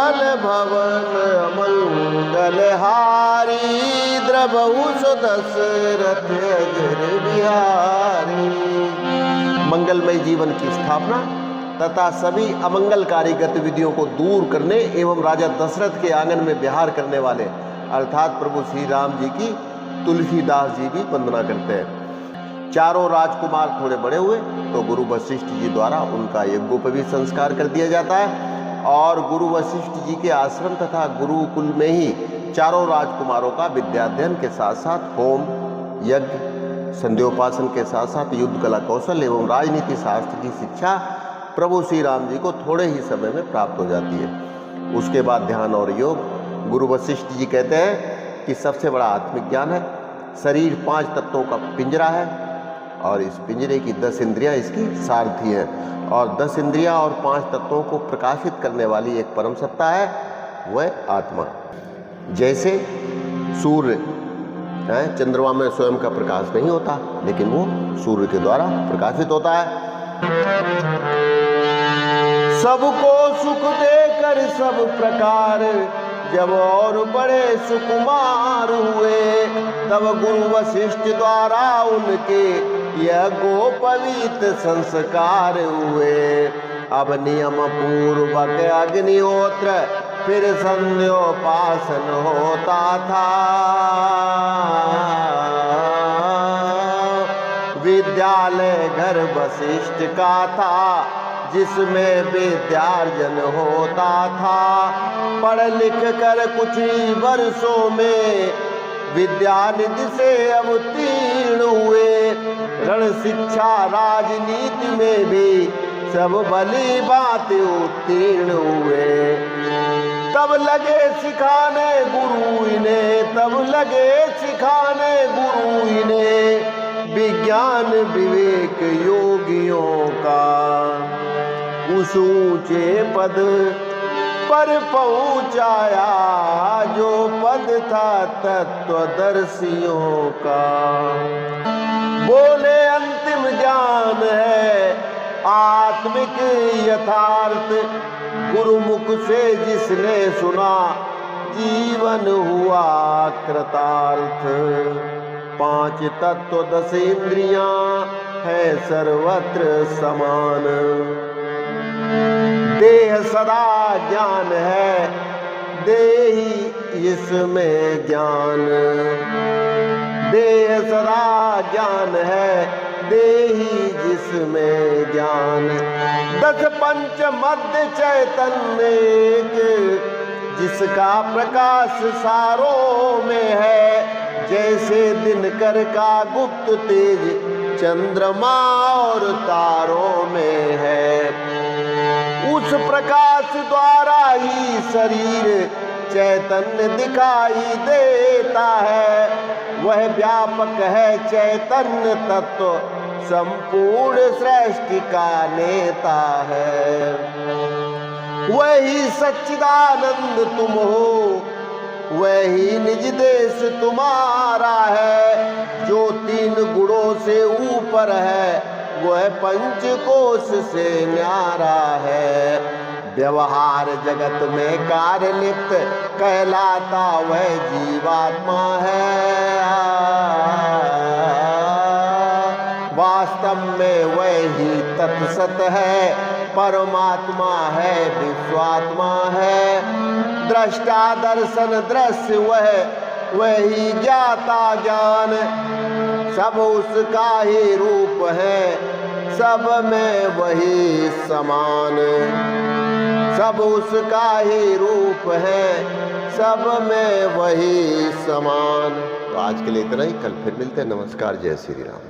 सकल भवन मंगलहारी, द्रवहु सो दशरथ अजर बिहारी। मंगलमय जीवन की स्थापना तथा सभी अमंगलकारी गतिविधियों को दूर करने एवं राजा दशरथ के आंगन में विहार करने वाले अर्थात प्रभु श्री राम जी की तुलसीदास जी भी वंदना करते हैं। चारों राजकुमार थोड़े बड़े हुए तो गुरु वशिष्ठ जी द्वारा उनका यज्ञोपवीत संस्कार कर दिया जाता है और गुरु वशिष्ठ जी के आश्रम तथा गुरुकुल में ही चारों राजकुमारों का विद्याध्ययन के साथ साथ होम, यज्ञ, संध्योपासन के साथ साथ युद्ध कला कौशल एवं राजनीति शास्त्र की शिक्षा प्रभु श्री राम जी को थोड़े ही समय में प्राप्त हो जाती है। उसके बाद ध्यान और योग। गुरु वशिष्ठ जी कहते हैं कि सबसे बड़ा आत्मिक ज्ञान है। शरीर 5 तत्वों का पिंजरा है और इस पिंजरे की 10 इंद्रियां इसकी सारथी हैं और 10 इंद्रियां और 5 तत्वों को प्रकाशित करने वाली एक परम सत्ता है, वह आत्मा। जैसे सूर्य चंद्रमा में स्वयं का प्रकाश नहीं होता लेकिन वो सूर्य के द्वारा प्रकाशित होता है। सबको सुख देकर सब प्रकार जब और बड़े सुकुमार हुए, तब गुरु वशिष्ठ द्वारा उनके यज्ञोपवीत संस्कार हुए। अब नियम पूर्वक अग्निहोत्र फिर संध्योपासन होता था। विद्यालय घर वशिष्ठ का था जिसमें विद्यार्जन होता था। पढ़ लिख कर कुछ ही वर्षों में विद्यानिधि से अवतीर्ण हुए। रण शिक्षा राजनीति में भी सब भली बात उत्तीर्ण हुए। तब लगे सिखाने गुरु इन्हें, तब लगे सिखाने गुरु इन्हें विज्ञान विवेक योगियों का। उस ऊंचे पद पर पहुंचाया जो पद था तत्वदर्शियों का। बोले अंतिम ज्ञान है आत्मिक यथार्थ, गुरुमुख से जिसने सुना जीवन हुआ कृतार्थ। 5 तत्व 10 इंद्रियां है सर्वत्र समान। देह सदा ज्ञान है, देही इसमें ज्ञान। देह सदा ज्ञान है, देही जिसमें ज्ञान। 10 पंच मध्य चैतन्य जिसका प्रकाश सारों में है। जैसे दिनकर का गुप्त तेज चंद्रमा और तारों में है। उस प्रकाश द्वारा ही शरीर चैतन्य दिखाई देता है। वह व्यापक है चैतन्य तत्व, संपूर्ण सृष्टि का नेता है। वही सच्चिदानंद तुम हो, वही निज देश तुम्हारा है। जो 3 गुणों से ऊपर है वह पंचकोश से न्यारा है। व्यवहार जगत में कार्य लिप्त कहलाता वह जीवात्मा है। वास्तव में वही तत्सत है, परमात्मा है, विश्वात्मा है। दृष्टा दर्शन दृश्य वही ज्ञाता ज्ञान। सब उसका ही रूप है, सब में वही समान। सब उसका ही रूप है, सब में वही समान। तो आज के लिए इतना ही, कल फिर मिलते हैं। नमस्कार, जय श्री राम।